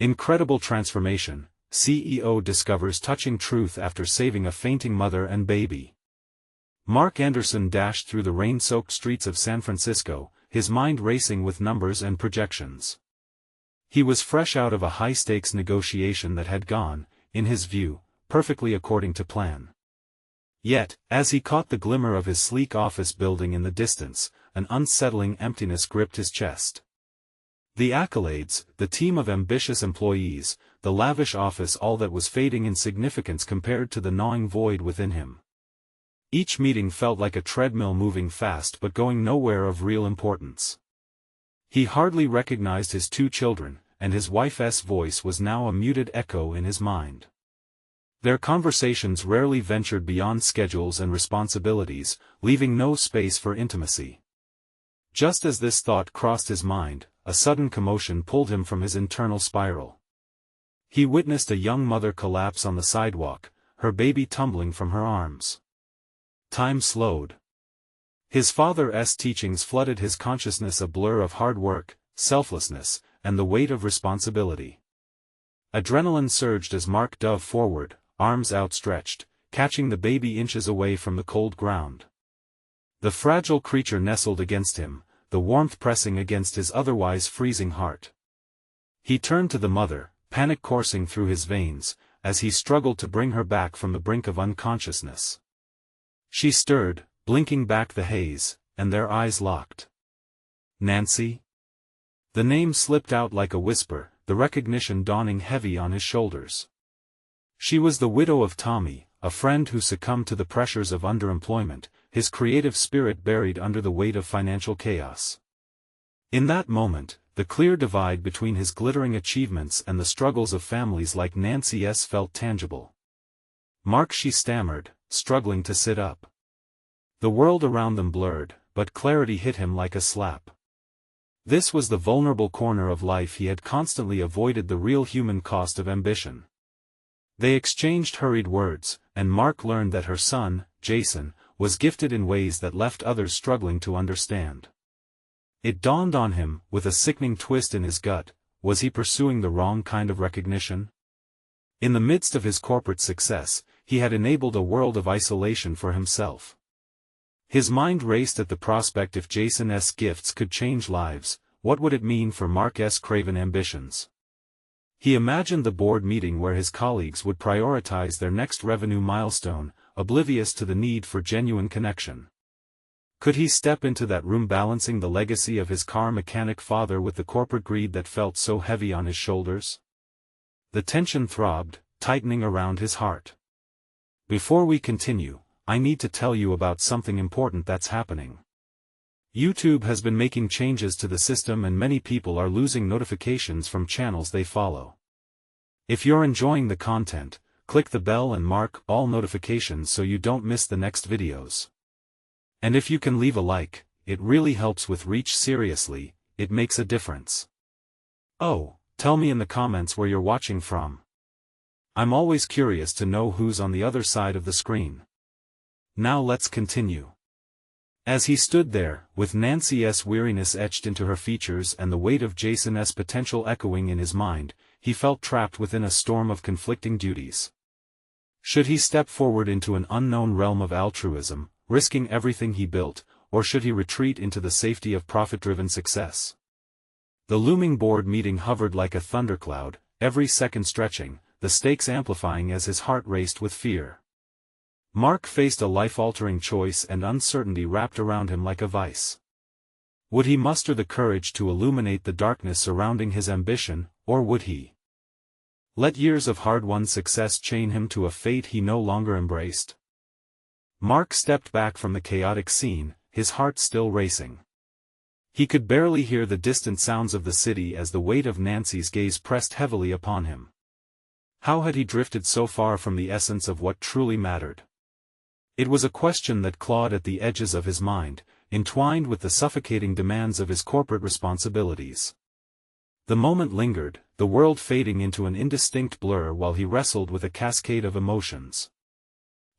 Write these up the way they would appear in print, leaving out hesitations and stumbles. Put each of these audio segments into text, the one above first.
Incredible transformation, CEO discovers touching truth after saving a fainting mother and baby. Mark Anderson dashed through the rain-soaked streets of San Francisco, his mind racing with numbers and projections. He was fresh out of a high-stakes negotiation that had gone, in his view, perfectly according to plan. Yet, as he caught the glimmer of his sleek office building in the distance, an unsettling emptiness gripped his chest. The accolades, the team of ambitious employees, the lavish office, all that was fading in significance compared to the gnawing void within him. Each meeting felt like a treadmill moving fast but going nowhere of real importance. He hardly recognized his two children, and his wife's voice was now a muted echo in his mind. Their conversations rarely ventured beyond schedules and responsibilities, leaving no space for intimacy. Just as this thought crossed his mind, a sudden commotion pulled him from his internal spiral. He witnessed a young mother collapse on the sidewalk, her baby tumbling from her arms. Time slowed. His father's teachings flooded his consciousness, a blur of hard work, selflessness, and the weight of responsibility. Adrenaline surged as Mark dove forward, arms outstretched, catching the baby inches away from the cold ground. The fragile creature nestled against him, the warmth pressing against his otherwise freezing heart. He turned to the mother, panic coursing through his veins, as he struggled to bring her back from the brink of unconsciousness. She stirred, blinking back the haze, and their eyes locked. Nancy? The name slipped out like a whisper, the recognition dawning heavy on his shoulders. She was the widow of Tommy, a friend who succumbed to the pressures of underemployment, his creative spirit buried under the weight of financial chaos. In that moment, the clear divide between his glittering achievements and the struggles of families like Nancy's felt tangible. Mark, she stammered, struggling to sit up. The world around them blurred, but clarity hit him like a slap. This was the vulnerable corner of life he had constantly avoided, the real human cost of ambition. They exchanged hurried words, and Mark learned that her son, Jason, was gifted in ways that left others struggling to understand. It dawned on him, with a sickening twist in his gut, was he pursuing the wrong kind of recognition? In the midst of his corporate success, he had enabled a world of isolation for himself. His mind raced at the prospect: if Jason's gifts could change lives, what would it mean for Mark's craven ambitions? He imagined the board meeting where his colleagues would prioritize their next revenue milestone, oblivious to the need for genuine connection. Could he step into that room balancing the legacy of his car mechanic father with the corporate greed that felt so heavy on his shoulders? The tension throbbed, tightening around his heart. Before we continue, I need to tell you about something important that's happening. YouTube has been making changes to the system, and many people are losing notifications from channels they follow. If you're enjoying the content, click the bell and mark all notifications so you don't miss the next videos. And if you can leave a like, it really helps with reach. Seriously, it makes a difference. Oh, tell me in the comments where you're watching from. I'm always curious to know who's on the other side of the screen. Now let's continue. As he stood there, with Nancy's weariness etched into her features and the weight of Jason's potential echoing in his mind, he felt trapped within a storm of conflicting duties. Should he step forward into an unknown realm of altruism, risking everything he built, or should he retreat into the safety of profit-driven success? The looming board meeting hovered like a thundercloud, every second stretching, the stakes amplifying as his heart raced with fear. Mark faced a life-altering choice, and uncertainty wrapped around him like a vice. Would he muster the courage to illuminate the darkness surrounding his ambition, or would he let years of hard-won success chain him to a fate he no longer embraced? Mark stepped back from the chaotic scene, his heart still racing. He could barely hear the distant sounds of the city as the weight of Nancy's gaze pressed heavily upon him. How had he drifted so far from the essence of what truly mattered? It was a question that clawed at the edges of his mind, entwined with the suffocating demands of his corporate responsibilities. The moment lingered, the world fading into an indistinct blur while he wrestled with a cascade of emotions.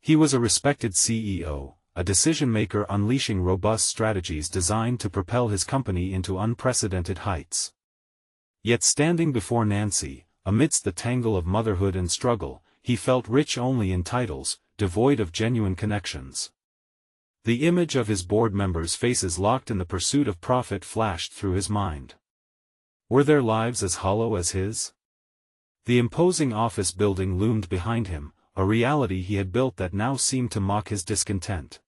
He was a respected CEO, a decision-maker unleashing robust strategies designed to propel his company into unprecedented heights. Yet standing before Nancy, amidst the tangle of motherhood and struggle, he felt rich only in titles, devoid of genuine connections. The image of his board members' faces locked in the pursuit of profit flashed through his mind. Were their lives as hollow as his? The imposing office building loomed behind him, a reality he had built that now seemed to mock his discontent.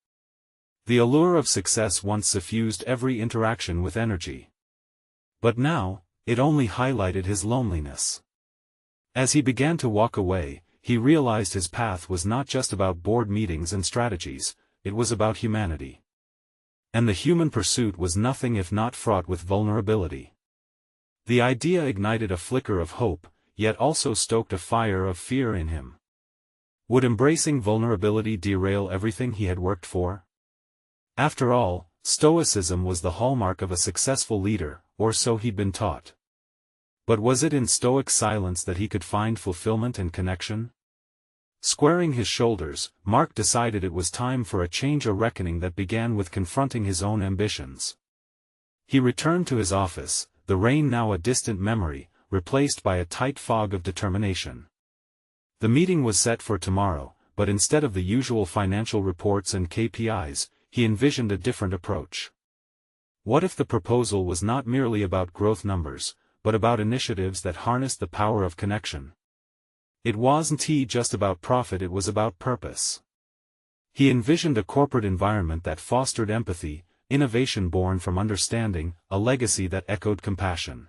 The allure of success once suffused every interaction with energy. But now, it only highlighted his loneliness. As he began to walk away, he realized his path was not just about board meetings and strategies, it was about humanity. And the human pursuit was nothing if not fraught with vulnerability. The idea ignited a flicker of hope, yet also stoked a fire of fear in him. Would embracing vulnerability derail everything he had worked for? After all, stoicism was the hallmark of a successful leader, or so he'd been taught. But was it in stoic silence that he could find fulfillment and connection? Squaring his shoulders, Mark decided it was time for a change, a reckoning that began with confronting his own ambitions. He returned to his office, the rain now a distant memory, replaced by a tight fog of determination. The meeting was set for tomorrow, but instead of the usual financial reports and KPIs, he envisioned a different approach. What if the proposal was not merely about growth numbers, but about initiatives that harnessed the power of connection? It wasn't just about profit, it was about purpose. He envisioned a corporate environment that fostered empathy, innovation born from understanding, a legacy that echoed compassion.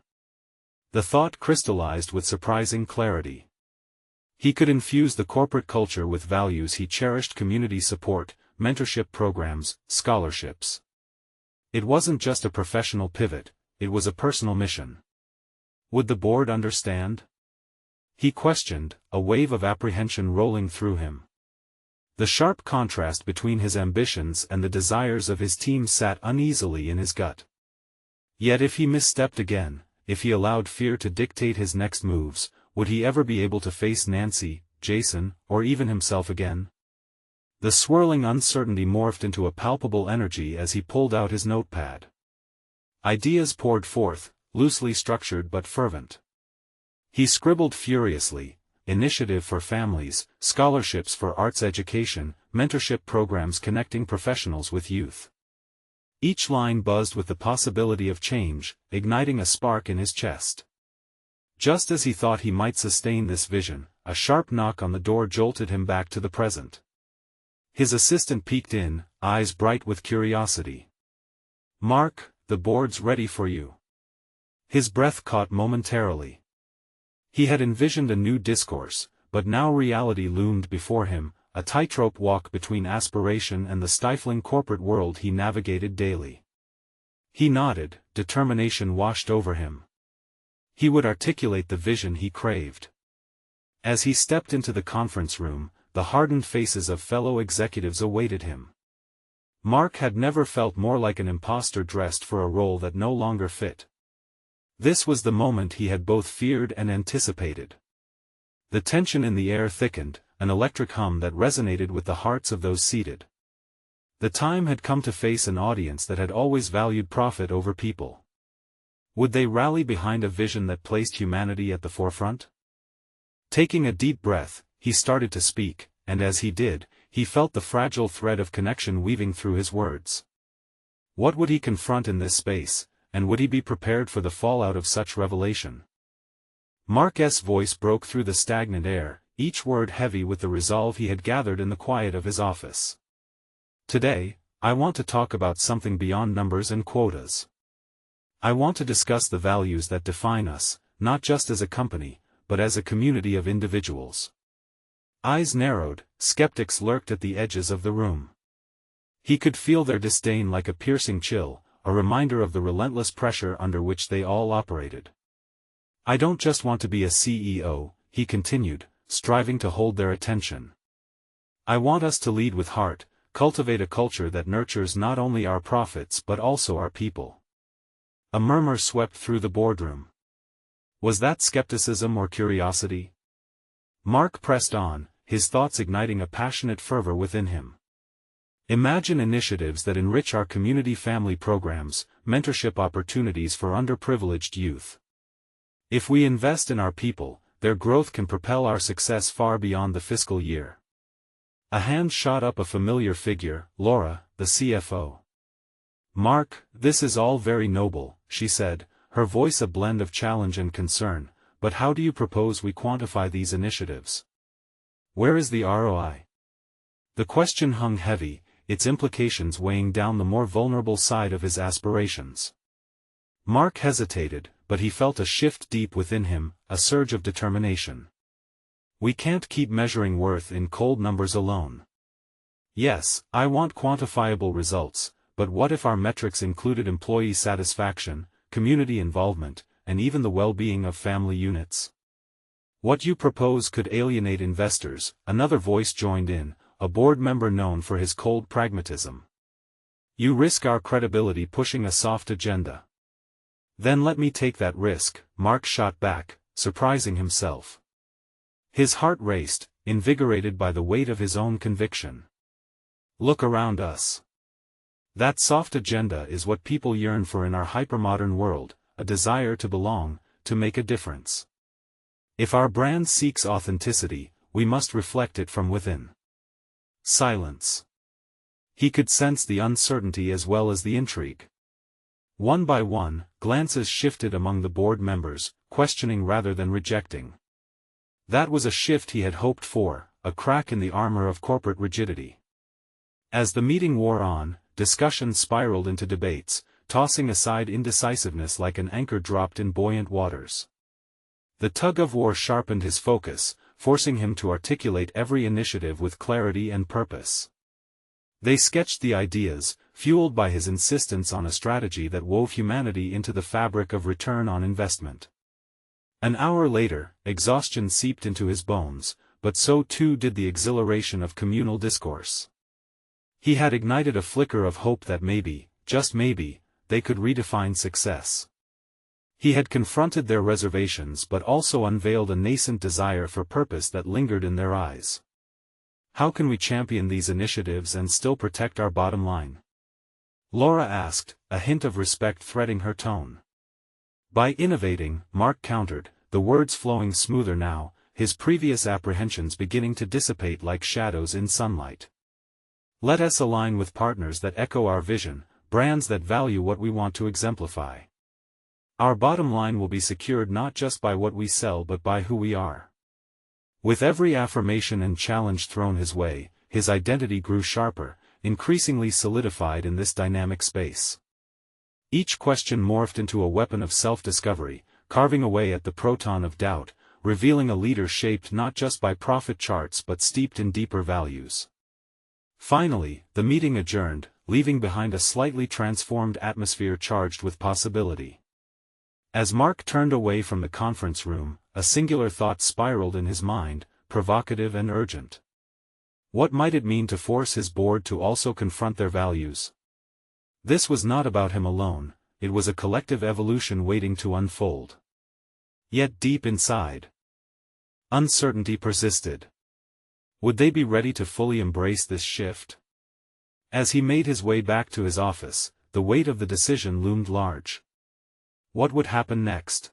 The thought crystallized with surprising clarity. He could infuse the corporate culture with values he cherished: community support, mentorship programs, scholarships. It wasn't just a professional pivot, it was a personal mission. Would the board understand? He questioned, a wave of apprehension rolling through him. The sharp contrast between his ambitions and the desires of his team sat uneasily in his gut. Yet if he misstepped again, if he allowed fear to dictate his next moves, would he ever be able to face Nancy, Jason, or even himself again? The swirling uncertainty morphed into a palpable energy as he pulled out his notepad. Ideas poured forth, loosely structured but fervent. He scribbled furiously: initiative for families, scholarships for arts education, mentorship programs connecting professionals with youth. Each line buzzed with the possibility of change, igniting a spark in his chest. Just as he thought he might sustain this vision, a sharp knock on the door jolted him back to the present. His assistant peeked in, eyes bright with curiosity. "Mark, the board's ready for you." His breath caught momentarily. He had envisioned a new discourse, but now reality loomed before him, a tightrope walk between aspiration and the stifling corporate world he navigated daily. He nodded, determination washed over him. He would articulate the vision he craved. As he stepped into the conference room, the hardened faces of fellow executives awaited him. Mark had never felt more like an imposter dressed for a role that no longer fit. This was the moment he had both feared and anticipated. The tension in the air thickened, an electric hum that resonated with the hearts of those seated. The time had come to face an audience that had always valued profit over people. Would they rally behind a vision that placed humanity at the forefront? Taking a deep breath, he started to speak, and as he did, he felt the fragile thread of connection weaving through his words. What would he confront in this space, and would he be prepared for the fallout of such revelation? Mark's voice broke through the stagnant air, each word heavy with the resolve he had gathered in the quiet of his office. Today, I want to talk about something beyond numbers and quotas. I want to discuss the values that define us, not just as a company, but as a community of individuals. Eyes narrowed, skeptics lurked at the edges of the room. He could feel their disdain like a piercing chill, a reminder of the relentless pressure under which they all operated. I don't just want to be a CEO, he continued, striving to hold their attention. I want us to lead with heart, cultivate a culture that nurtures not only our profits but also our people. A murmur swept through the boardroom. Was that skepticism or curiosity? Mark pressed on, his thoughts igniting a passionate fervor within him. Imagine initiatives that enrich our community, family programs, mentorship opportunities for underprivileged youth. If we invest in our people, their growth can propel our success far beyond the fiscal year. A hand shot up a familiar figure, Laura, the CFO. Mark, this is all very noble, she said, her voice a blend of challenge and concern, but how do you propose we quantify these initiatives? Where is the ROI? The question hung heavy, its implications weighing down the more vulnerable side of his aspirations. Mark hesitated, but he felt a shift deep within him, a surge of determination. We can't keep measuring worth in cold numbers alone. Yes, I want quantifiable results, but what if our metrics included employee satisfaction, community involvement, and even the well-being of family units? What you propose could alienate investors, another voice joined in, a board member known for his cold pragmatism. You risk our credibility pushing a soft agenda. Then let me take that risk, Mark shot back, surprising himself. His heart raced, invigorated by the weight of his own conviction. Look around us. That soft agenda is what people yearn for in our hypermodern world, a desire to belong, to make a difference. If our brand seeks authenticity, we must reflect it from within. Silence. He could sense the uncertainty as well as the intrigue. One by one, glances shifted among the board members, questioning rather than rejecting. That was a shift he had hoped for, a crack in the armor of corporate rigidity. As the meeting wore on, discussion spiraled into debates, tossing aside indecisiveness like an anchor dropped in buoyant waters. The tug-of-war sharpened his focus, forcing him to articulate every initiative with clarity and purpose. They sketched the ideas, fueled by his insistence on a strategy that wove humanity into the fabric of return on investment. An hour later, exhaustion seeped into his bones, but so too did the exhilaration of communal discourse. He had ignited a flicker of hope that maybe, just maybe, they could redefine success. He had confronted their reservations but also unveiled a nascent desire for purpose that lingered in their eyes. How can we champion these initiatives and still protect our bottom line? Laura asked, a hint of respect threading her tone. By innovating, Mark countered, the words flowing smoother now, his previous apprehensions beginning to dissipate like shadows in sunlight. Let us align with partners that echo our vision, brands that value what we want to exemplify. Our bottom line will be secured not just by what we sell but by who we are. With every affirmation and challenge thrown his way, his identity grew sharper, increasingly solidified in this dynamic space. Each question morphed into a weapon of self-discovery, carving away at the proton of doubt, revealing a leader shaped not just by profit charts but steeped in deeper values. Finally, the meeting adjourned, leaving behind a slightly transformed atmosphere charged with possibility. As Mark turned away from the conference room, a singular thought spiraled in his mind, provocative and urgent. What might it mean to force his board to also confront their values? This was not about him alone, it was a collective evolution waiting to unfold. Yet deep inside, uncertainty persisted. Would they be ready to fully embrace this shift? As he made his way back to his office, the weight of the decision loomed large. What would happen next?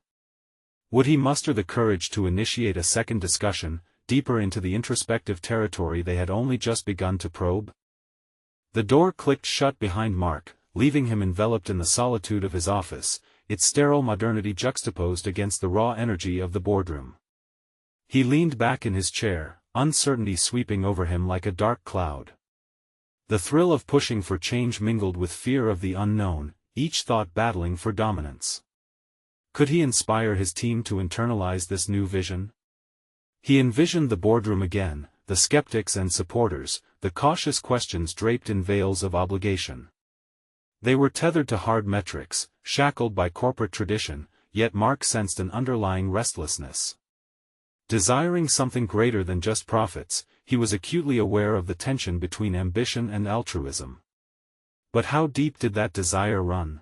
Would he muster the courage to initiate a second discussion, deeper into the introspective territory they had only just begun to probe? The door clicked shut behind Mark, leaving him enveloped in the solitude of his office, its sterile modernity juxtaposed against the raw energy of the boardroom. He leaned back in his chair, uncertainty sweeping over him like a dark cloud. The thrill of pushing for change mingled with fear of the unknown, each thought battling for dominance. Could he inspire his team to internalize this new vision? He envisioned the boardroom again, the skeptics and supporters, the cautious questions draped in veils of obligation. They were tethered to hard metrics, shackled by corporate tradition, yet Mark sensed an underlying restlessness. Desiring something greater than just profits, he was acutely aware of the tension between ambition and altruism. But how deep did that desire run?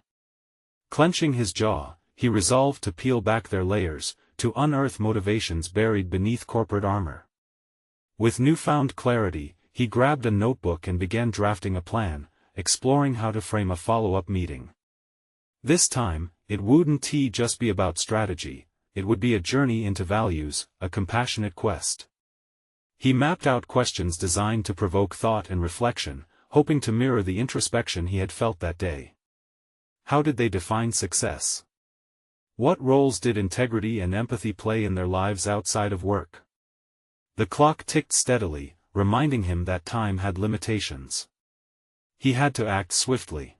Clenching his jaw, he resolved to peel back their layers, to unearth motivations buried beneath corporate armor. With newfound clarity, he grabbed a notebook and began drafting a plan, exploring how to frame a follow-up meeting. This time, it wouldn't just be about strategy, it would be a journey into values, a compassionate quest. He mapped out questions designed to provoke thought and reflection, hoping to mirror the introspection he had felt that day. How did they define success? What roles did integrity and empathy play in their lives outside of work? The clock ticked steadily, reminding him that time had limitations. He had to act swiftly.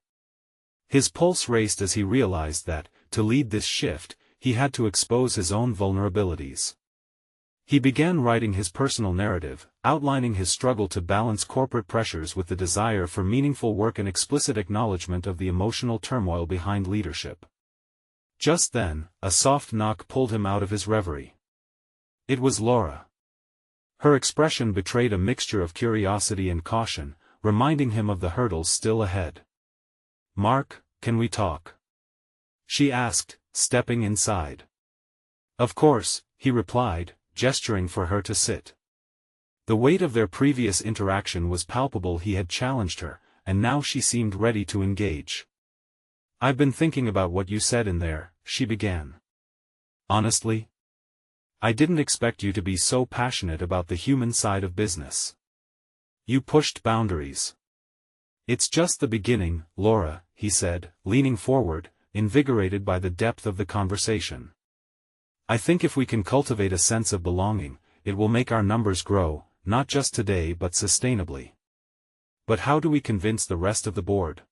His pulse raced as he realized that, to lead this shift, he had to expose his own vulnerabilities. He began writing his personal narrative, outlining his struggle to balance corporate pressures with the desire for meaningful work and explicit acknowledgement of the emotional turmoil behind leadership. Just then, a soft knock pulled him out of his reverie. It was Laura. Her expression betrayed a mixture of curiosity and caution, reminding him of the hurdles still ahead. "Mark, can we talk?" she asked, stepping inside. "Of course," he replied, gesturing for her to sit. The weight of their previous interaction was palpable. He had challenged her, and now she seemed ready to engage. "I've been thinking about what you said in there," she began. "Honestly? I didn't expect you to be so passionate about the human side of business. You pushed boundaries." "It's just the beginning, Laura," he said, leaning forward, invigorated by the depth of the conversation. "I think if we can cultivate a sense of belonging, it will make our numbers grow, not just today but sustainably." "But how do we convince the rest of the board?"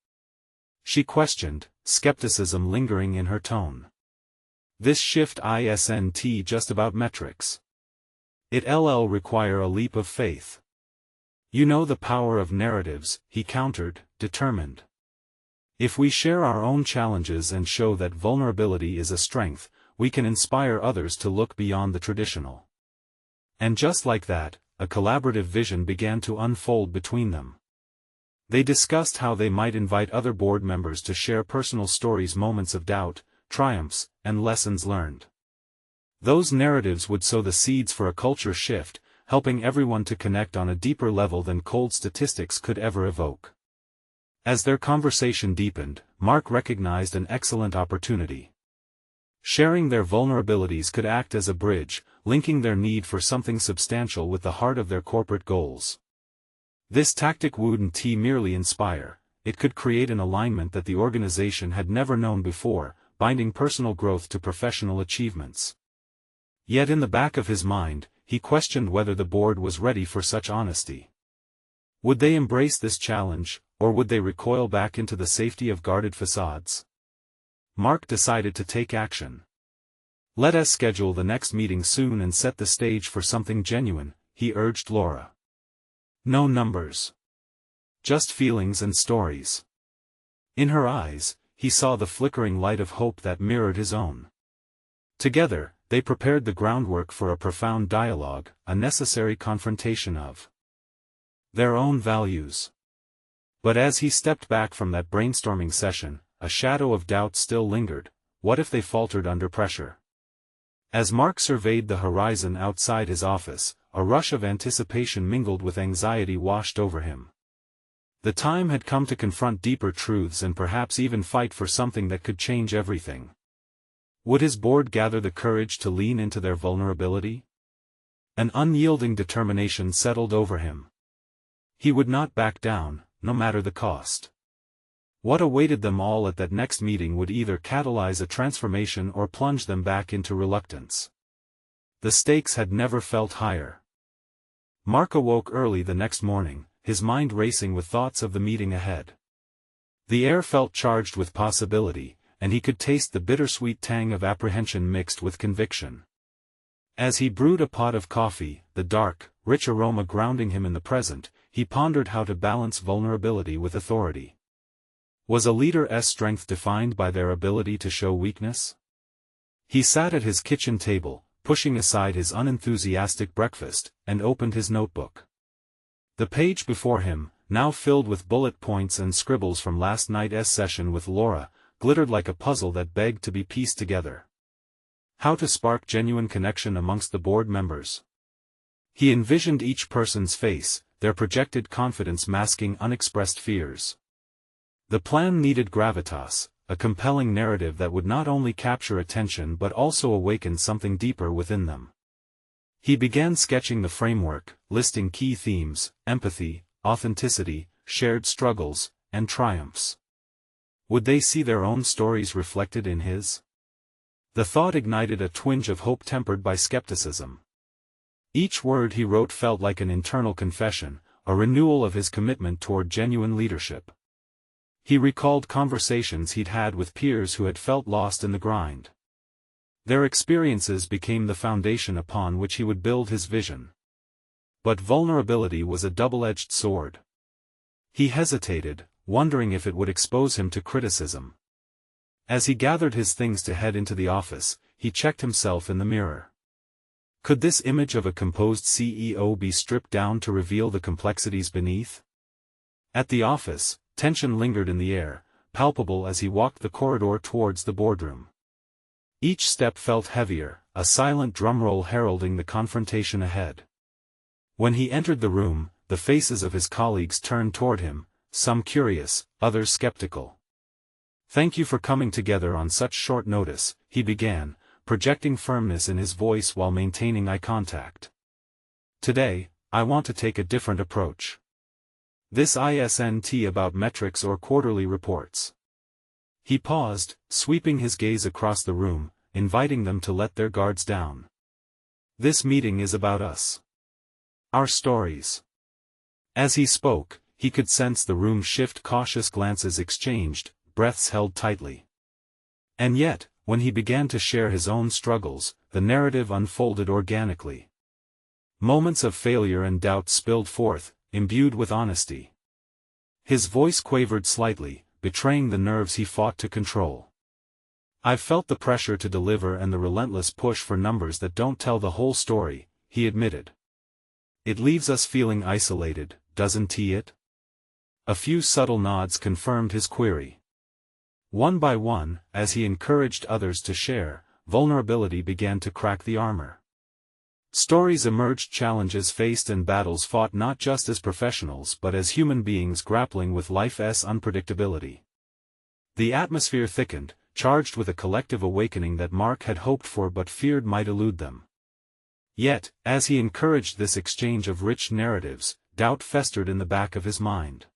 she questioned, skepticism lingering in her tone. "This shift isn't just about metrics. It'll require a leap of faith." "You know the power of narratives," he countered, determined. "If we share our own challenges and show that vulnerability is a strength, we can inspire others to look beyond the traditional." And just like that, a collaborative vision began to unfold between them. They discussed how they might invite other board members to share personal stories, moments of doubt, triumphs, and lessons learned. Those narratives would sow the seeds for a culture shift, helping everyone to connect on a deeper level than cold statistics could ever evoke. As their conversation deepened, Mark recognized an excellent opportunity. Sharing their vulnerabilities could act as a bridge, linking their need for something substantial with the heart of their corporate goals. This tactic wouldn't merely inspire, it could create an alignment that the organization had never known before, binding personal growth to professional achievements. Yet in the back of his mind, he questioned whether the board was ready for such honesty. Would they embrace this challenge, or would they recoil back into the safety of guarded facades? Mark decided to take action. "Let us schedule the next meeting soon and set the stage for something genuine," he urged Laura. "No numbers. Just feelings and stories." In her eyes, he saw the flickering light of hope that mirrored his own. Together, they prepared the groundwork for a profound dialogue, a necessary confrontation of their own values. But as he stepped back from that brainstorming session, a shadow of doubt still lingered. What if they faltered under pressure? As Mark surveyed the horizon outside his office, a rush of anticipation mingled with anxiety washed over him. The time had come to confront deeper truths and perhaps even fight for something that could change everything. Would his board gather the courage to lean into their vulnerability? An unyielding determination settled over him. He would not back down, no matter the cost. What awaited them all at that next meeting would either catalyze a transformation or plunge them back into reluctance. The stakes had never felt higher. Mark awoke early the next morning, his mind racing with thoughts of the meeting ahead. The air felt charged with possibility, and he could taste the bittersweet tang of apprehension mixed with conviction. As he brewed a pot of coffee, the dark, rich aroma grounding him in the present, he pondered how to balance vulnerability with authority. Was a leader's strength defined by their ability to show weakness? He sat at his kitchen table, pushing aside his unenthusiastic breakfast, and opened his notebook. The page before him, now filled with bullet points and scribbles from last night's session with Laura, glittered like a puzzle that begged to be pieced together. How to spark genuine connection amongst the board members. He envisioned each person's face, their projected confidence masking unexpressed fears. The plan needed gravitas, a compelling narrative that would not only capture attention but also awaken something deeper within them. He began sketching the framework, listing key themes: empathy, authenticity, shared struggles, and triumphs. Would they see their own stories reflected in his? The thought ignited a twinge of hope tempered by skepticism. Each word he wrote felt like an internal confession, a renewal of his commitment toward genuine leadership. He recalled conversations he'd had with peers who had felt lost in the grind. Their experiences became the foundation upon which he would build his vision. But vulnerability was a double-edged sword. He hesitated, wondering if it would expose him to criticism. As he gathered his things to head into the office, he checked himself in the mirror. Could this image of a composed CEO be stripped down to reveal the complexities beneath? At the office, tension lingered in the air, palpable as he walked the corridor towards the boardroom. Each step felt heavier, a silent drumroll heralding the confrontation ahead. When he entered the room, the faces of his colleagues turned toward him, some curious, others skeptical. "Thank you for coming together on such short notice," he began, projecting firmness in his voice while maintaining eye contact. "Today, I want to take a different approach. This isn't about metrics or quarterly reports." He paused, sweeping his gaze across the room, inviting them to let their guards down. "This meeting is about us. Our stories." As he spoke, he could sense the room shift, cautious glances exchanged, breaths held tightly. And yet, when he began to share his own struggles, the narrative unfolded organically. Moments of failure and doubt spilled forth, imbued with honesty. His voice quavered slightly, betraying the nerves he fought to control. "I've felt the pressure to deliver and the relentless push for numbers that don't tell the whole story," he admitted. "It leaves us feeling isolated, doesn't it?" A few subtle nods confirmed his query. One by one, as he encouraged others to share, vulnerability began to crack the armor. Stories emerged, challenges faced and battles fought, not just as professionals but as human beings grappling with life's unpredictability. The atmosphere thickened, charged with a collective awakening that Mark had hoped for but feared might elude them. Yet, as he encouraged this exchange of rich narratives, doubt festered in the back of his mind.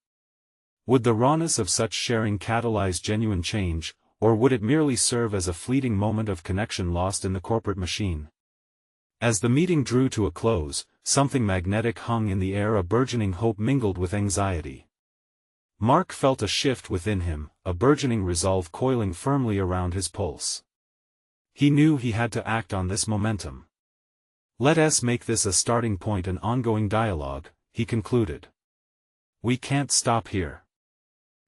Would the rawness of such sharing catalyze genuine change, or would it merely serve as a fleeting moment of connection lost in the corporate machine? As the meeting drew to a close, something magnetic hung in the air, a burgeoning hope mingled with anxiety. Mark felt a shift within him, a burgeoning resolve coiling firmly around his pulse. He knew he had to act on this momentum. "Let us make this a starting point, an ongoing dialogue," he concluded. "We can't stop here."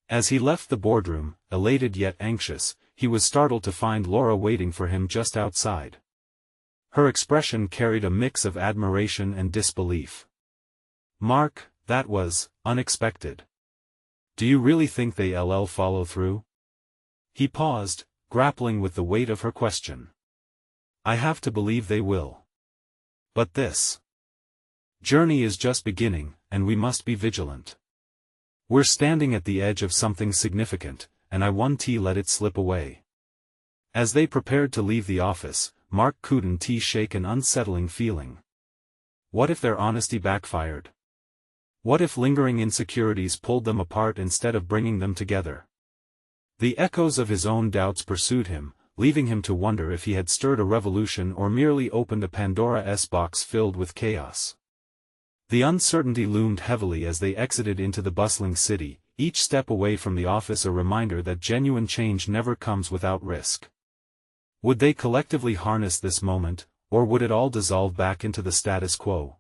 As he left the boardroom, elated yet anxious, he was startled to find Laura waiting for him just outside. Her expression carried a mix of admiration and disbelief. "Mark, that was unexpected. Do you really think they'll follow through?" He paused, grappling with the weight of her question. "I have to believe they will. But this journey is just beginning, and we must be vigilant. We're standing at the edge of something significant, and I won't let it slip away." As they prepared to leave the office, Mark couldn't shake an unsettling feeling. What if their honesty backfired? What if lingering insecurities pulled them apart instead of bringing them together? The echoes of his own doubts pursued him, leaving him to wonder if he had stirred a revolution or merely opened a Pandora's box filled with chaos. The uncertainty loomed heavily as they exited into the bustling city, each step away from the office a reminder that genuine change never comes without risk. Would they collectively harness this moment, or would it all dissolve back into the status quo?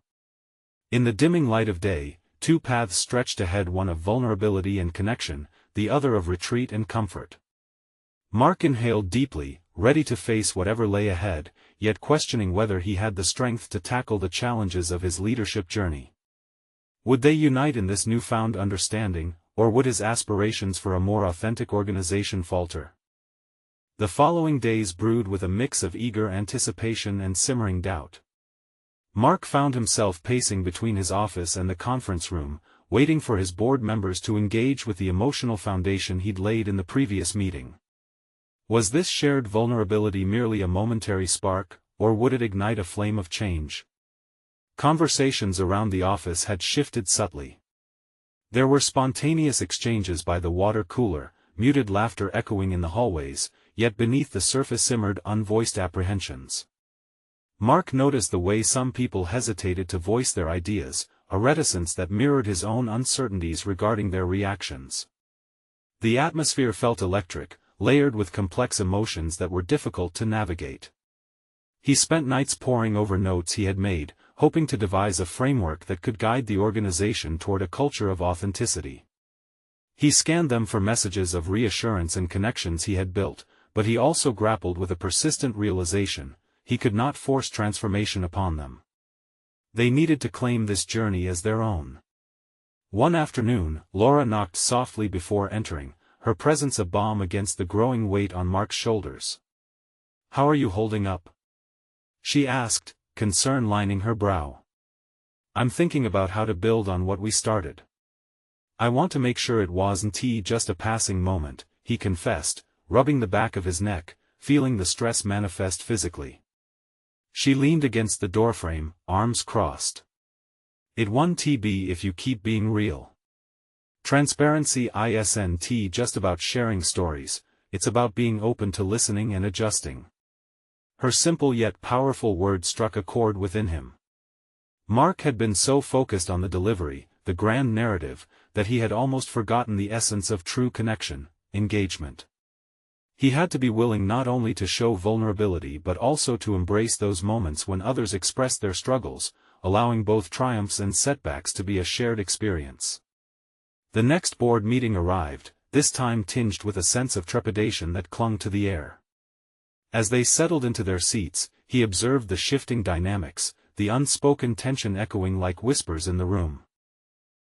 In the dimming light of day, two paths stretched ahead, one of vulnerability and connection, the other of retreat and comfort. Mark inhaled deeply, ready to face whatever lay ahead, yet questioning whether he had the strength to tackle the challenges of his leadership journey. Would they unite in this newfound understanding, or would his aspirations for a more authentic organization falter? The following days brewed with a mix of eager anticipation and simmering doubt. Mark found himself pacing between his office and the conference room, waiting for his board members to engage with the emotional foundation he'd laid in the previous meeting. Was this shared vulnerability merely a momentary spark, or would it ignite a flame of change? Conversations around the office had shifted subtly. There were spontaneous exchanges by the water cooler, muted laughter echoing in the hallways, yet beneath the surface simmered unvoiced apprehensions. Mark noticed the way some people hesitated to voice their ideas, a reticence that mirrored his own uncertainties regarding their reactions. The atmosphere felt electric, layered with complex emotions that were difficult to navigate. He spent nights poring over notes he had made, hoping to devise a framework that could guide the organization toward a culture of authenticity. He scanned them for messages of reassurance and connections he had built, but he also grappled with a persistent realization: he could not force transformation upon them. They needed to claim this journey as their own. One afternoon, Laura knocked softly before entering, her presence a balm against the growing weight on Mark's shoulders. "How are you holding up?" she asked, concern lining her brow. "I'm thinking about how to build on what we started." "I want to make sure it wasn't just a passing moment," he confessed, rubbing the back of his neck, feeling the stress manifest physically. She leaned against the doorframe, arms crossed. "It won't be if you keep being real. Transparency isn't just about sharing stories, it's about being open to listening and adjusting." Her simple yet powerful words struck a chord within him. Mark had been so focused on the delivery, the grand narrative, that he had almost forgotten the essence of true connection, engagement. He had to be willing not only to show vulnerability but also to embrace those moments when others expressed their struggles, allowing both triumphs and setbacks to be a shared experience. The next board meeting arrived, this time tinged with a sense of trepidation that clung to the air. As they settled into their seats, he observed the shifting dynamics, the unspoken tension echoing like whispers in the room.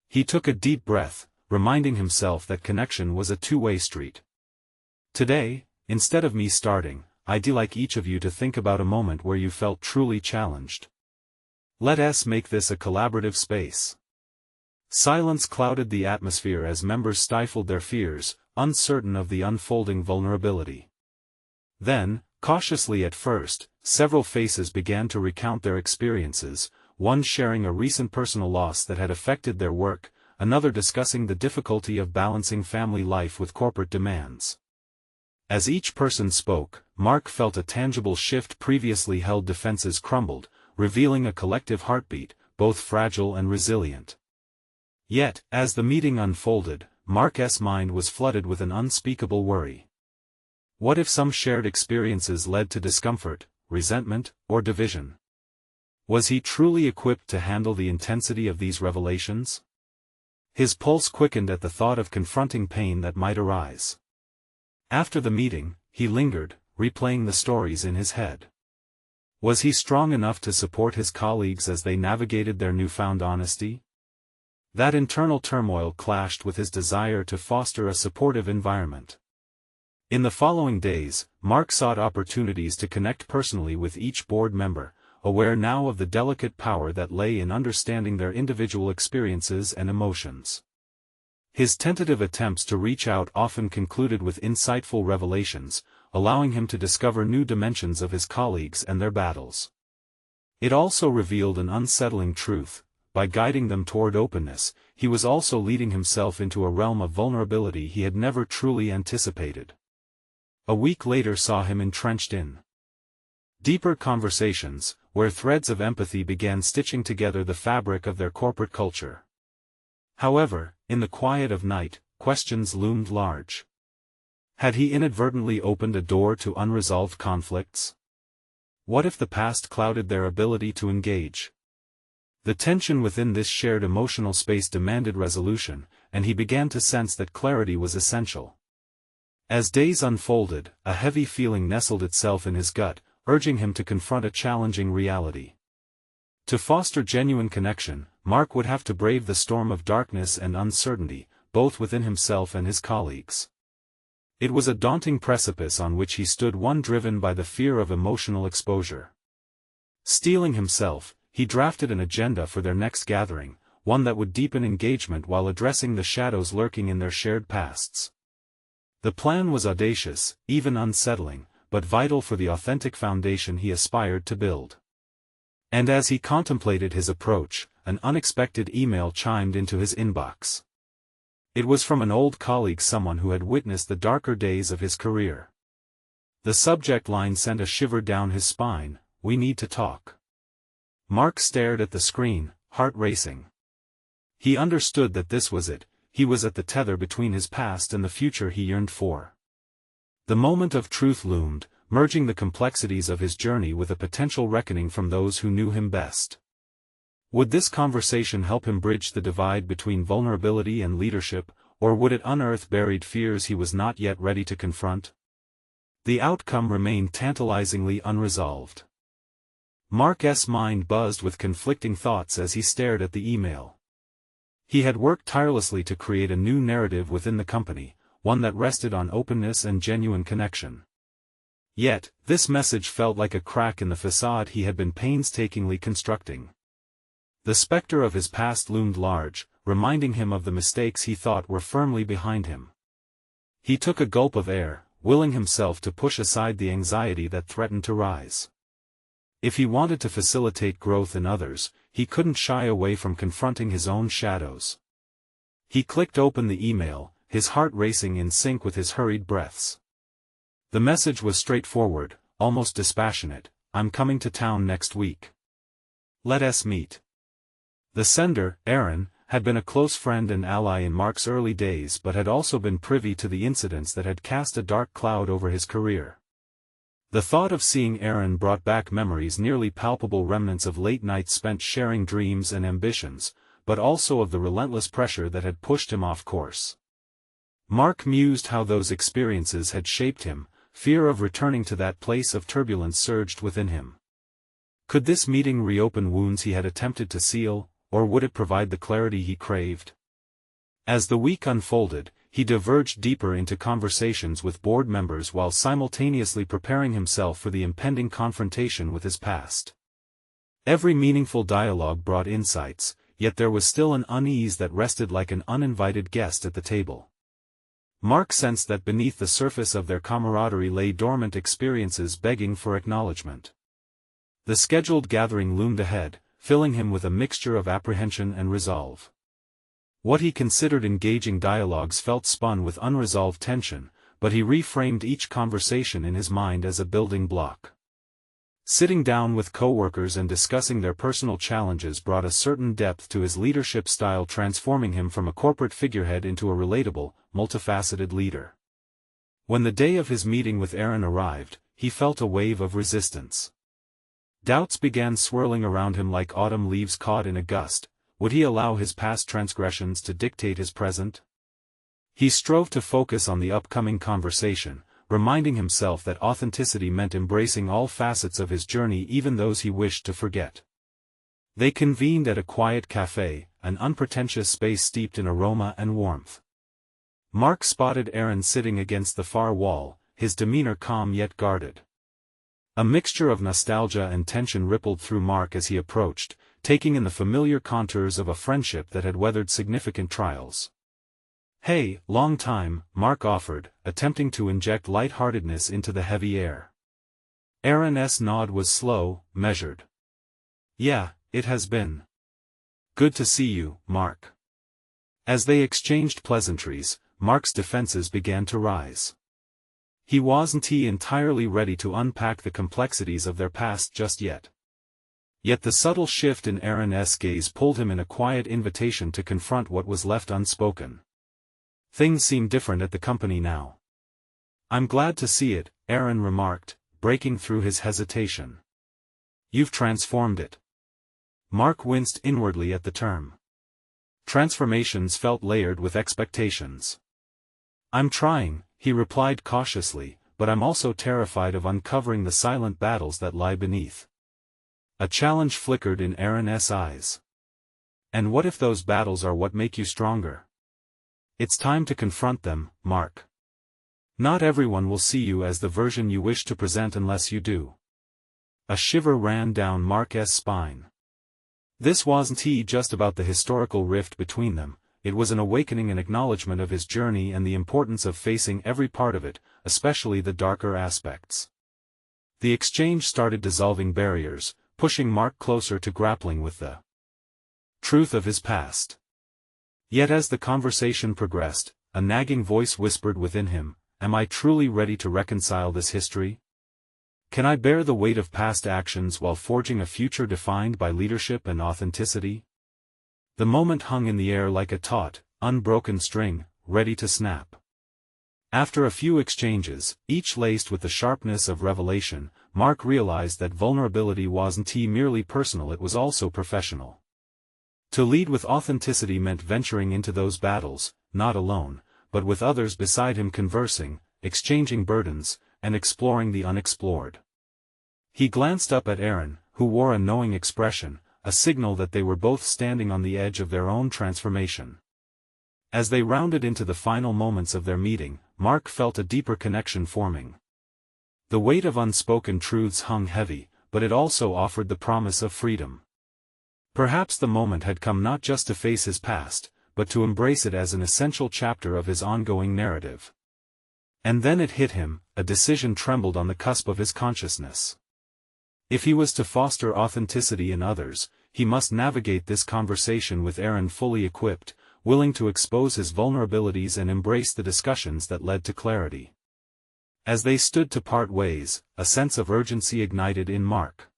He took a deep breath, reminding himself that connection was a two-way street. "Today, instead of me starting, I'd like each of you to think about a moment where you felt truly challenged. Let's make this a collaborative space." Silence clouded the atmosphere as members stifled their fears, uncertain of the unfolding vulnerability. Then, cautiously at first, several faces began to recount their experiences, one sharing a recent personal loss that had affected their work, another discussing the difficulty of balancing family life with corporate demands. As each person spoke, Mark felt a tangible shift. Previously held defenses crumbled, revealing a collective heartbeat, both fragile and resilient. Yet, as the meeting unfolded, Mark's mind was flooded with an unspeakable worry. What if some shared experiences led to discomfort, resentment, or division? Was he truly equipped to handle the intensity of these revelations? His pulse quickened at the thought of confronting pain that might arise. After the meeting, he lingered, replaying the stories in his head. Was he strong enough to support his colleagues as they navigated their newfound honesty? That internal turmoil clashed with his desire to foster a supportive environment. In the following days, Mark sought opportunities to connect personally with each board member, aware now of the delicate power that lay in understanding their individual experiences and emotions. His tentative attempts to reach out often concluded with insightful revelations, allowing him to discover new dimensions of his colleagues and their battles. It also revealed an unsettling truth: by guiding them toward openness, he was also leading himself into a realm of vulnerability he had never truly anticipated. A week later saw him entrenched in deeper conversations, where threads of empathy began stitching together the fabric of their corporate culture. However, in the quiet of night, questions loomed large. Had he inadvertently opened a door to unresolved conflicts? What if the past clouded their ability to engage? The tension within this shared emotional space demanded resolution, and he began to sense that clarity was essential. As days unfolded, a heavy feeling nestled itself in his gut, urging him to confront a challenging reality. To foster genuine connection, Mark would have to brave the storm of darkness and uncertainty, both within himself and his colleagues. It was a daunting precipice on which he stood, one driven by the fear of emotional exposure. Steeling himself, he drafted an agenda for their next gathering, one that would deepen engagement while addressing the shadows lurking in their shared pasts. The plan was audacious, even unsettling, but vital for the authentic foundation he aspired to build. And as he contemplated his approach, an unexpected email chimed into his inbox. It was from an old colleague, someone who had witnessed the darker days of his career. The subject line sent a shiver down his spine: "We need to talk." Mark stared at the screen, heart racing. He understood that this was it. He was at the tether between his past and the future he yearned for. The moment of truth loomed, merging the complexities of his journey with a potential reckoning from those who knew him best. Would this conversation help him bridge the divide between vulnerability and leadership, or would it unearth buried fears he was not yet ready to confront? The outcome remained tantalizingly unresolved. Mark's mind buzzed with conflicting thoughts as he stared at the email. He had worked tirelessly to create a new narrative within the company, one that rested on openness and genuine connection. Yet, this message felt like a crack in the facade he had been painstakingly constructing. The specter of his past loomed large, reminding him of the mistakes he thought were firmly behind him. He took a gulp of air, willing himself to push aside the anxiety that threatened to rise. If he wanted to facilitate growth in others, he couldn't shy away from confronting his own shadows. He clicked open the email, his heart racing in sync with his hurried breaths. The message was straightforward, almost dispassionate: "I'm coming to town next week. Let us meet." The sender, Aaron, had been a close friend and ally in Mark's early days but had also been privy to the incidents that had cast a dark cloud over his career. The thought of seeing Aaron brought back memories, nearly palpable remnants of late nights spent sharing dreams and ambitions, but also of the relentless pressure that had pushed him off course. Mark mused how those experiences had shaped him. Fear of returning to that place of turbulence surged within him. Could this meeting reopen wounds he had attempted to seal, or would it provide the clarity he craved? As the week unfolded, he diverged deeper into conversations with board members while simultaneously preparing himself for the impending confrontation with his past. Every meaningful dialogue brought insights, yet there was still an unease that rested like an uninvited guest at the table. Mark sensed that beneath the surface of their camaraderie lay dormant experiences begging for acknowledgement. The scheduled gathering loomed ahead, filling him with a mixture of apprehension and resolve. What he considered engaging dialogues felt spun with unresolved tension, but he reframed each conversation in his mind as a building block. Sitting down with coworkers and discussing their personal challenges brought a certain depth to his leadership style, transforming him from a corporate figurehead into a relatable, multifaceted leader. When the day of his meeting with Aaron arrived, he felt a wave of resistance. Doubts began swirling around him like autumn leaves caught in a gust. Would he allow his past transgressions to dictate his present? He strove to focus on the upcoming conversation, reminding himself that authenticity meant embracing all facets of his journey, even those he wished to forget. They convened at a quiet cafe, an unpretentious space steeped in aroma and warmth. Mark spotted Aaron sitting against the far wall, his demeanor calm yet guarded. A mixture of nostalgia and tension rippled through Mark as he approached, taking in the familiar contours of a friendship that had weathered significant trials. "Hey, long time," Mark offered, attempting to inject lightheartedness into the heavy air. Aaron's nod was slow, measured. "Yeah, it has been. Good to see you, Mark." As they exchanged pleasantries, Mark's defenses began to rise. He wasn't entirely ready to unpack the complexities of their past just yet. Yet the subtle shift in Aaron's gaze pulled him in a quiet invitation to confront what was left unspoken. Things seem different at the company now. "I'm glad to see it," Aaron remarked, breaking through his hesitation. "You've transformed it." Mark winced inwardly at the term. Transformations felt layered with expectations. "I'm trying," he replied cautiously, "but I'm also terrified of uncovering the silent battles that lie beneath." A challenge flickered in Aaron's eyes. "And what if those battles are what make you stronger?" "It's time to confront them, Mark. Not everyone will see you as the version you wish to present unless you do." A shiver ran down Mark's spine. This wasn't just about the historical rift between them, it was an awakening and acknowledgement of his journey and the importance of facing every part of it, especially the darker aspects. The exchange started dissolving barriers, pushing Mark closer to grappling with the truth of his past. Yet as the conversation progressed, a nagging voice whispered within him, "Am I truly ready to reconcile this history? Can I bear the weight of past actions while forging a future defined by leadership and authenticity?" The moment hung in the air like a taut, unbroken string, ready to snap. After a few exchanges, each laced with the sharpness of revelation, Mark realized that vulnerability wasn't merely personal, it was also professional. To lead with authenticity meant venturing into those battles, not alone, but with others beside him, conversing, exchanging burdens, and exploring the unexplored. He glanced up at Aaron, who wore a knowing expression, a signal that they were both standing on the edge of their own transformation. As they rounded into the final moments of their meeting, Mark felt a deeper connection forming. The weight of unspoken truths hung heavy, but it also offered the promise of freedom. Perhaps the moment had come not just to face his past, but to embrace it as an essential chapter of his ongoing narrative. And then it hit him, a decision trembled on the cusp of his consciousness. If he was to foster authenticity in others, he must navigate this conversation with Aaron fully equipped, willing to expose his vulnerabilities and embrace the discussions that led to clarity. As they stood to part ways, a sense of urgency ignited in Mark.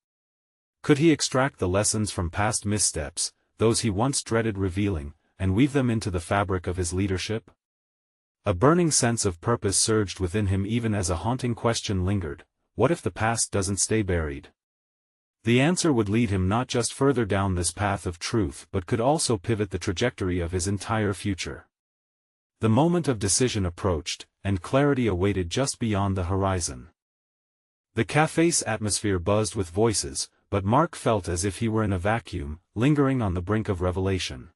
Could he extract the lessons from past missteps, those he once dreaded revealing, and weave them into the fabric of his leadership? A burning sense of purpose surged within him even as a haunting question lingered: what if the past doesn't stay buried? The answer would lead him not just further down this path of truth but could also pivot the trajectory of his entire future. The moment of decision approached, and clarity awaited just beyond the horizon. The cafe's atmosphere buzzed with voices, but Mark felt as if he were in a vacuum, lingering on the brink of revelation.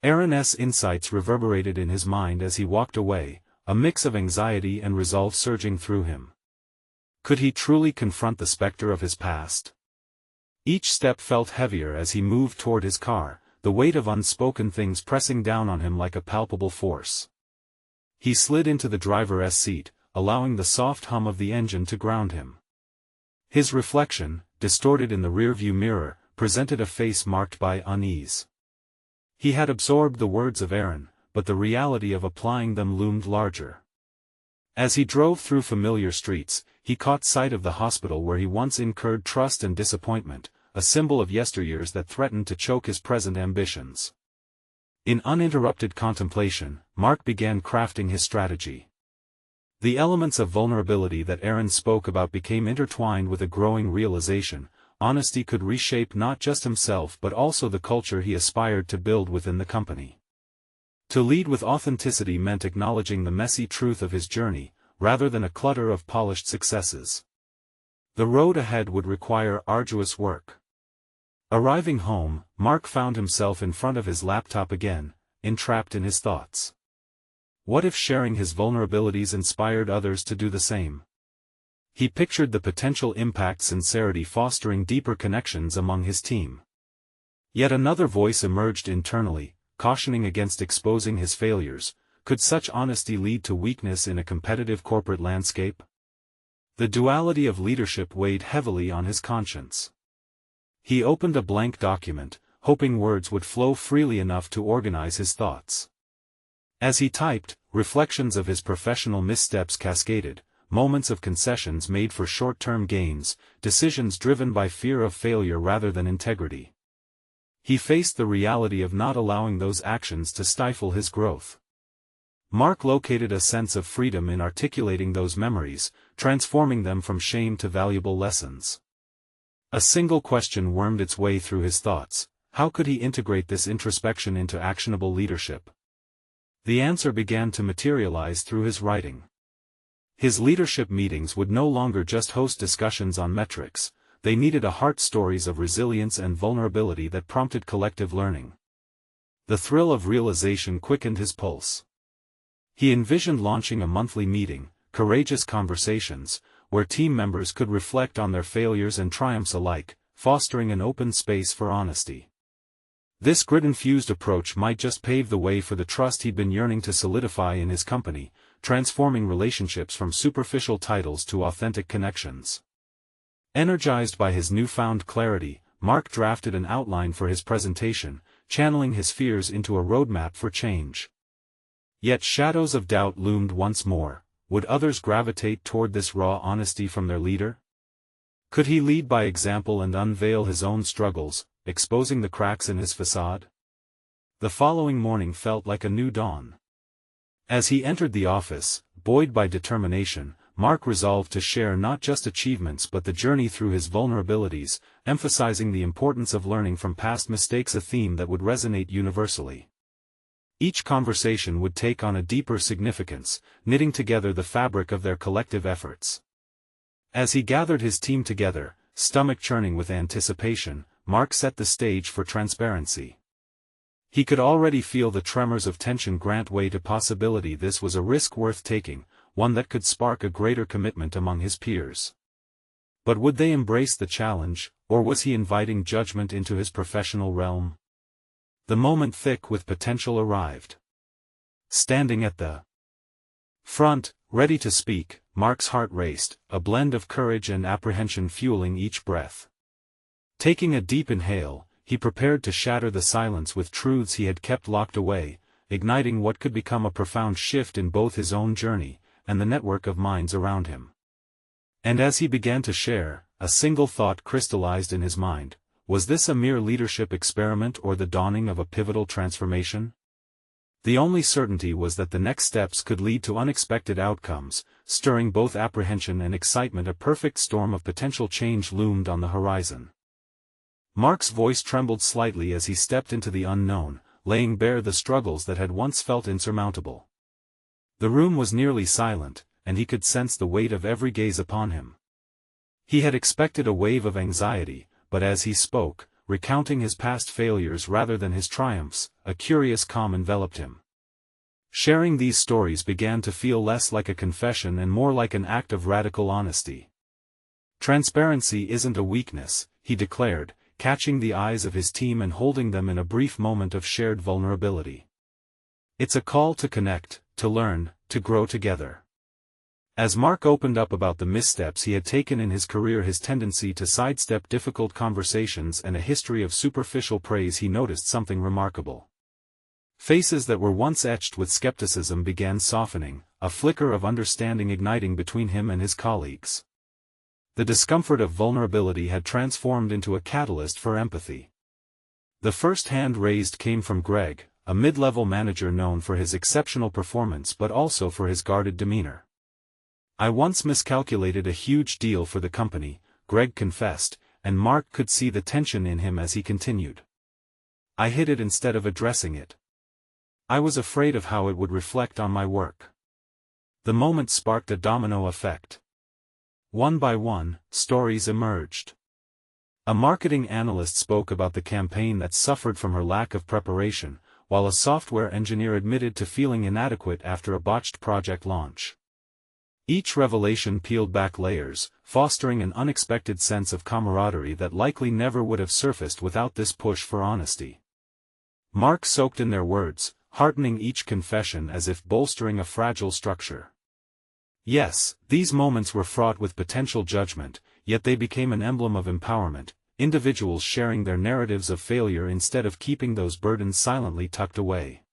Aaron's insights reverberated in his mind as he walked away, a mix of anxiety and resolve surging through him. Could he truly confront the specter of his past? Each step felt heavier as he moved toward his car, the weight of unspoken things pressing down on him like a palpable force. He slid into the driver's seat, allowing the soft hum of the engine to ground him. His reflection, distorted in the rearview mirror, presented a face marked by unease. He had absorbed the words of Aaron, but the reality of applying them loomed larger. As he drove through familiar streets, he caught sight of the hospital where he once incurred trust and disappointment, a symbol of yesteryears that threatened to choke his present ambitions. In uninterrupted contemplation, Mark began crafting his strategy. The elements of vulnerability that Aaron spoke about became intertwined with a growing realization: honesty could reshape not just himself but also the culture he aspired to build within the company. To lead with authenticity meant acknowledging the messy truth of his journey, rather than a clutter of polished successes. The road ahead would require arduous work. Arriving home, Mark found himself in front of his laptop again, entrapped in his thoughts. What if sharing his vulnerabilities inspired others to do the same? He pictured the potential impact: sincerity fostering deeper connections among his team. Yet another voice emerged internally, cautioning against exposing his failures. Could such honesty lead to weakness in a competitive corporate landscape? The duality of leadership weighed heavily on his conscience. He opened a blank document, hoping words would flow freely enough to organize his thoughts. As he typed, reflections of his professional missteps cascaded, moments of concessions made for short-term gains, decisions driven by fear of failure rather than integrity. He faced the reality of not allowing those actions to stifle his growth. Mark located a sense of freedom in articulating those memories, transforming them from shame to valuable lessons. A single question wormed its way through his thoughts: how could he integrate this introspection into actionable leadership? The answer began to materialize through his writing. His leadership meetings would no longer just host discussions on metrics, they needed a heart stories of resilience and vulnerability that prompted collective learning. The thrill of realization quickened his pulse. He envisioned launching a monthly meeting, courageous conversations, where team members could reflect on their failures and triumphs alike, fostering an open space for honesty. This grit-infused approach might just pave the way for the trust he'd been yearning to solidify in his company, transforming relationships from superficial titles to authentic connections. Energized by his newfound clarity, Mark drafted an outline for his presentation, channeling his fears into a roadmap for change. Yet shadows of doubt loomed once more. Would others gravitate toward this raw honesty from their leader? Could he lead by example and unveil his own struggles, exposing the cracks in his facade? The following morning felt like a new dawn. As he entered the office, buoyed by determination, Mark resolved to share not just achievements but the journey through his vulnerabilities, emphasizing the importance of learning from past mistakes, a theme that would resonate universally. Each conversation would take on a deeper significance, knitting together the fabric of their collective efforts. As he gathered his team together, stomach churning with anticipation, Mark set the stage for transparency. He could already feel the tremors of tension grant way to possibility. This was a risk worth taking, one that could spark a greater commitment among his peers. But would they embrace the challenge, or was he inviting judgment into his professional realm? The moment thick with potential arrived. Standing at the front, ready to speak, Mark's heart raced, a blend of courage and apprehension fueling each breath. Taking a deep inhale, he prepared to shatter the silence with truths he had kept locked away, igniting what could become a profound shift in both his own journey and the network of minds around him. And as he began to share, a single thought crystallized in his mind: was this a mere leadership experiment or the dawning of a pivotal transformation? The only certainty was that the next steps could lead to unexpected outcomes, stirring both apprehension and excitement. A perfect storm of potential change loomed on the horizon. Mark's voice trembled slightly as he stepped into the unknown, laying bare the struggles that had once felt insurmountable. The room was nearly silent, and he could sense the weight of every gaze upon him. He had expected a wave of anxiety, but as he spoke, recounting his past failures rather than his triumphs, a curious calm enveloped him. Sharing these stories began to feel less like a confession and more like an act of radical honesty. "Transparency isn't a weakness," he declared, catching the eyes of his team and holding them in a brief moment of shared vulnerability. "It's a call to connect, to learn, to grow together." As Mark opened up about the missteps he had taken in his career, his tendency to sidestep difficult conversations and a history of superficial praise, he noticed something remarkable. Faces that were once etched with skepticism began softening, a flicker of understanding igniting between him and his colleagues. The discomfort of vulnerability had transformed into a catalyst for empathy. The first hand raised came from Greg, a mid-level manager known for his exceptional performance but also for his guarded demeanor. "I once miscalculated a huge deal for the company," Greg confessed, and Mark could see the tension in him as he continued. "I hid it instead of addressing it. I was afraid of how it would reflect on my work." The moment sparked a domino effect. One by one, stories emerged. A marketing analyst spoke about the campaign that suffered from her lack of preparation, while a software engineer admitted to feeling inadequate after a botched project launch. Each revelation peeled back layers, fostering an unexpected sense of camaraderie that likely never would have surfaced without this push for honesty. Mark soaked in their words, heartening each confession as if bolstering a fragile structure. Yes, these moments were fraught with potential judgment, yet they became an emblem of empowerment, individuals sharing their narratives of failure instead of keeping those burdens silently tucked away.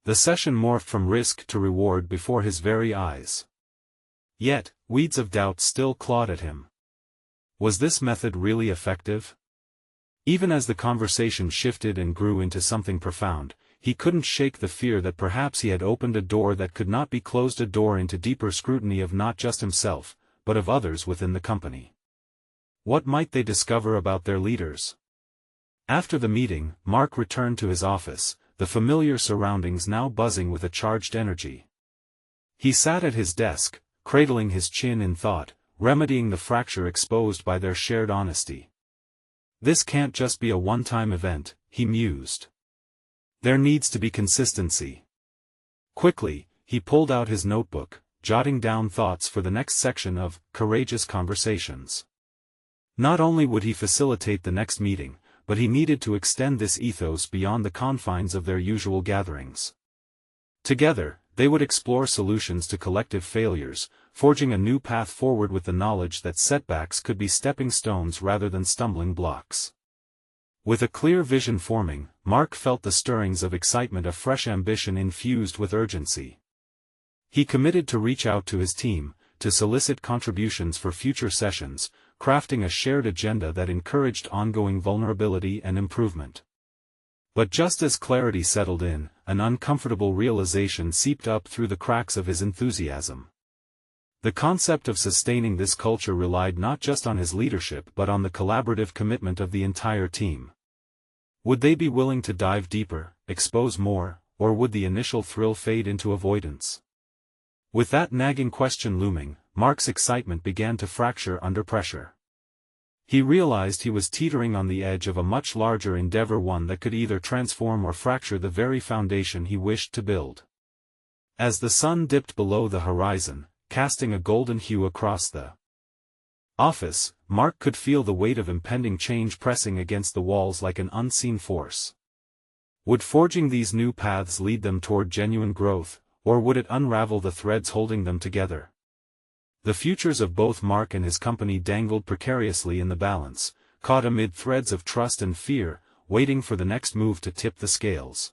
The session morphed from risk to reward before his very eyes. Yet, weeds of doubt still clawed at him. Was this method really effective? Even as the conversation shifted and grew into something profound, he couldn't shake the fear that perhaps he had opened a door that could not be closed, a door into deeper scrutiny of not just himself, but of others within the company. What might they discover about their leaders? After the meeting, Mark returned to his office, the familiar surroundings now buzzing with a charged energy. He sat at his desk, cradling his chin in thought, remedying the fracture exposed by their shared honesty. This can't just be a one-time event, he mused. There needs to be consistency. Quickly, he pulled out his notebook, jotting down thoughts for the next section of Courageous Conversations. Not only would he facilitate the next meeting, but he needed to extend this ethos beyond the confines of their usual gatherings. Together, they would explore solutions to collective failures, forging a new path forward with the knowledge that setbacks could be stepping stones rather than stumbling blocks. With a clear vision forming, Mark felt the stirrings of excitement, a fresh ambition infused with urgency. He committed to reach out to his team, to solicit contributions for future sessions, crafting a shared agenda that encouraged ongoing vulnerability and improvement. But just as clarity settled in, an uncomfortable realization seeped up through the cracks of his enthusiasm. The concept of sustaining this culture relied not just on his leadership but on the collaborative commitment of the entire team. Would they be willing to dive deeper, expose more, or would the initial thrill fade into avoidance? With that nagging question looming, Mark's excitement began to fracture under pressure. He realized he was teetering on the edge of a much larger endeavor, one that could either transform or fracture the very foundation he wished to build. As the sun dipped below the horizon, casting a golden hue across the office, Mark could feel the weight of impending change pressing against the walls like an unseen force. Would forging these new paths lead them toward genuine growth, or would it unravel the threads holding them together? The futures of both Mark and his company dangled precariously in the balance, caught amid threads of trust and fear, waiting for the next move to tip the scales.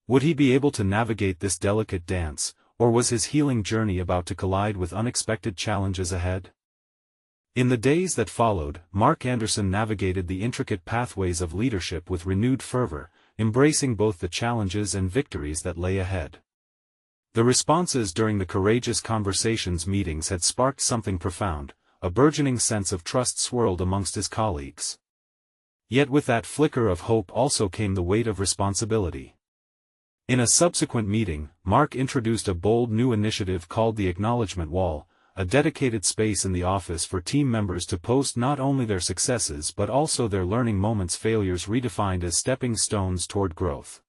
Would he be able to navigate this delicate dance, or was his healing journey about to collide with unexpected challenges ahead? In the days that followed, Mark Anderson navigated the intricate pathways of leadership with renewed fervor, embracing both the challenges and victories that lay ahead. The responses during the courageous conversations meetings had sparked something profound, a burgeoning sense of trust swirled amongst his colleagues. Yet with that flicker of hope also came the weight of responsibility. In a subsequent meeting, Mark introduced a bold new initiative called the Acknowledgement Wall, a dedicated space in the office for team members to post not only their successes but also their learning moments, failures redefined as stepping stones toward growth.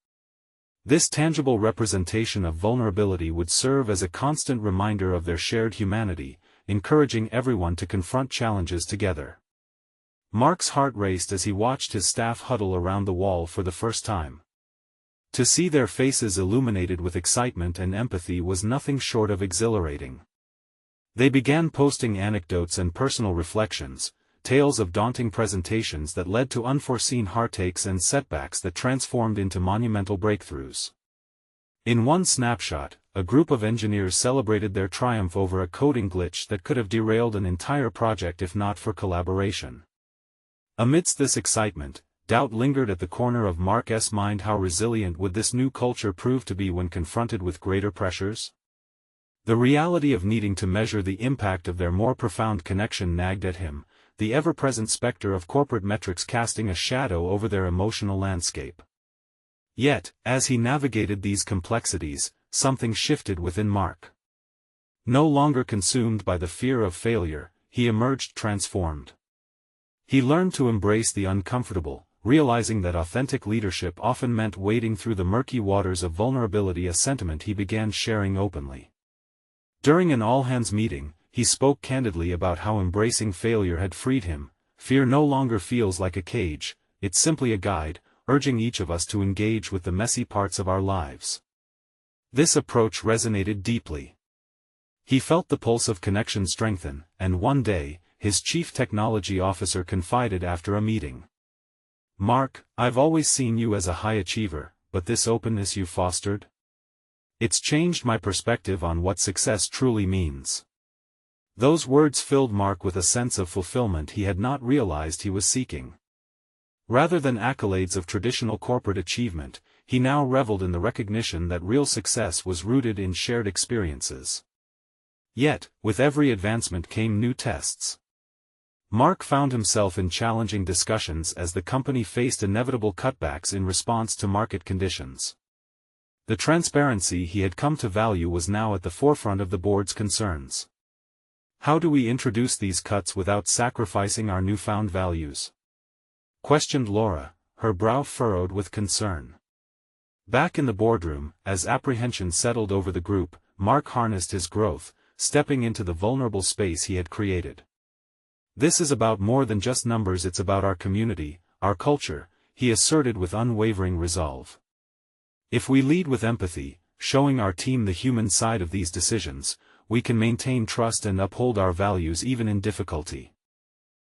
This tangible representation of vulnerability would serve as a constant reminder of their shared humanity, encouraging everyone to confront challenges together. Mark's heart raced as he watched his staff huddle around the wall for the first time. To see their faces illuminated with excitement and empathy was nothing short of exhilarating. They began posting anecdotes and personal reflections, tales of daunting presentations that led to unforeseen heartaches and setbacks that transformed into monumental breakthroughs. In one snapshot, a group of engineers celebrated their triumph over a coding glitch that could have derailed an entire project if not for collaboration. Amidst this excitement, doubt lingered at the corner of Mark's mind. How resilient would this new culture prove to be when confronted with greater pressures? The reality of needing to measure the impact of their more profound connection nagged at him, the ever-present specter of corporate metrics casting a shadow over their emotional landscape. Yet, as he navigated these complexities, something shifted within Mark. No longer consumed by the fear of failure, he emerged transformed. He learned to embrace the uncomfortable, realizing that authentic leadership often meant wading through the murky waters of vulnerability, a sentiment he began sharing openly. During an all-hands meeting, he spoke candidly about how embracing failure had freed him. Fear no longer feels like a cage, it's simply a guide, urging each of us to engage with the messy parts of our lives. This approach resonated deeply. He felt the pulse of connection strengthen, and one day, his chief technology officer confided after a meeting. "Mark, I've always seen you as a high achiever, but this openness you fostered? It's changed my perspective on what success truly means." Those words filled Mark with a sense of fulfillment he had not realized he was seeking. Rather than accolades of traditional corporate achievement, he now reveled in the recognition that real success was rooted in shared experiences. Yet, with every advancement came new tests. Mark found himself in challenging discussions as the company faced inevitable cutbacks in response to market conditions. The transparency he had come to value was now at the forefront of the board's concerns. "How do we introduce these cuts without sacrificing our newfound values?" questioned Laura, her brow furrowed with concern. Back in the boardroom, as apprehension settled over the group, Mark harnessed his growth, stepping into the vulnerable space he had created. "This is about more than just numbers, it's about our community, our culture, he asserted with unwavering resolve. If we lead with empathy, showing our team the human side of these decisions, we can maintain trust and uphold our values even in difficulty.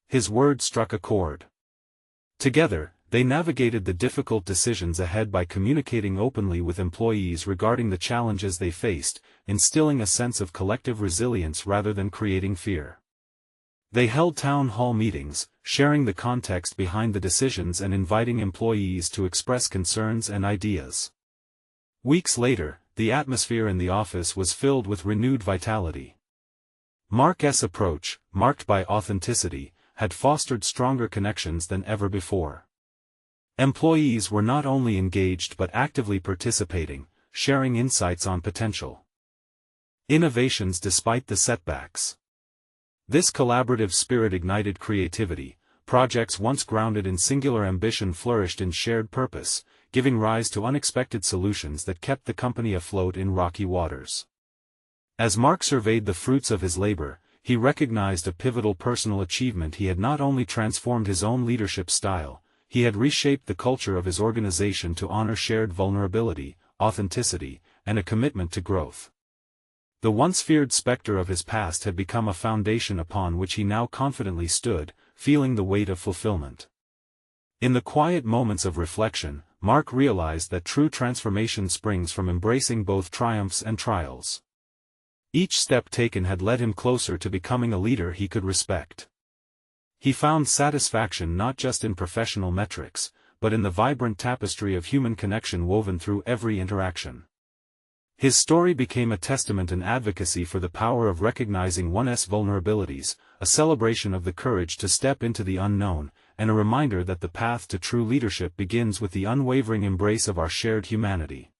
His words struck a chord. Together, they navigated the difficult decisions ahead by communicating openly with employees regarding the challenges they faced, instilling a sense of collective resilience rather than creating fear. They held town hall meetings, sharing the context behind the decisions and inviting employees to express concerns and ideas. Weeks later, the atmosphere in the office was filled with renewed vitality. Mark's approach, marked by authenticity, had fostered stronger connections than ever before. Employees were not only engaged but actively participating, sharing insights on potential innovations despite the setbacks. This collaborative spirit ignited creativity. Projects once grounded in singular ambition flourished in shared purpose, giving rise to unexpected solutions that kept the company afloat in rocky waters. As Mark surveyed the fruits of his labor, he recognized a pivotal personal achievement. He had not only transformed his own leadership style, he had reshaped the culture of his organization to honor shared vulnerability, authenticity, and a commitment to growth. The once feared specter of his past had become a foundation upon which he now confidently stood, feeling the weight of fulfillment. In the quiet moments of reflection, Mark realized that true transformation springs from embracing both triumphs and trials. Each step taken had led him closer to becoming a leader he could respect. He found satisfaction not just in professional metrics, but in the vibrant tapestry of human connection woven through every interaction. His story became a testament and advocacy for the power of recognizing one's vulnerabilities, a celebration of the courage to step into the unknown, and a reminder that the path to true leadership begins with the unwavering embrace of our shared humanity.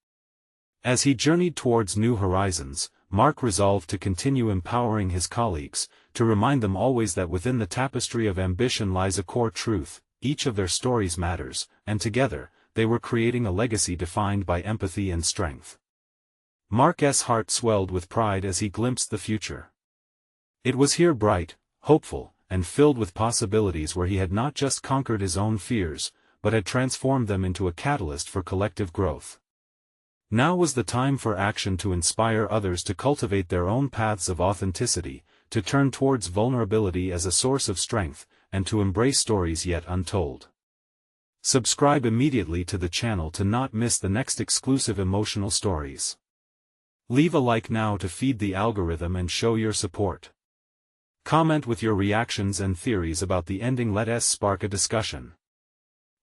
As he journeyed towards new horizons, Mark resolved to continue empowering his colleagues, to remind them always that within the tapestry of ambition lies a core truth: each of their stories matters, and together, they were creating a legacy defined by empathy and strength. Mark's heart swelled with pride as he glimpsed the future. It was here bright, hopeful, and filled with possibilities where he had not just conquered his own fears, but had transformed them into a catalyst for collective growth. Now was the time for action, to inspire others to cultivate their own paths of authenticity, to turn towards vulnerability as a source of strength, and to embrace stories yet untold. Subscribe immediately to the channel to not miss the next exclusive emotional stories. Leave a like now to feed the algorithm and show your support. Comment with your reactions and theories about the ending. Let us spark a discussion.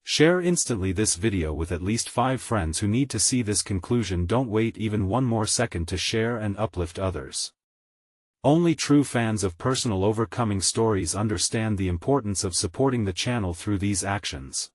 Share instantly this video with at least 5 friends who need to see this conclusion. Don't wait even one more second to share and uplift others. Only true fans of personal overcoming stories understand the importance of supporting the channel through these actions.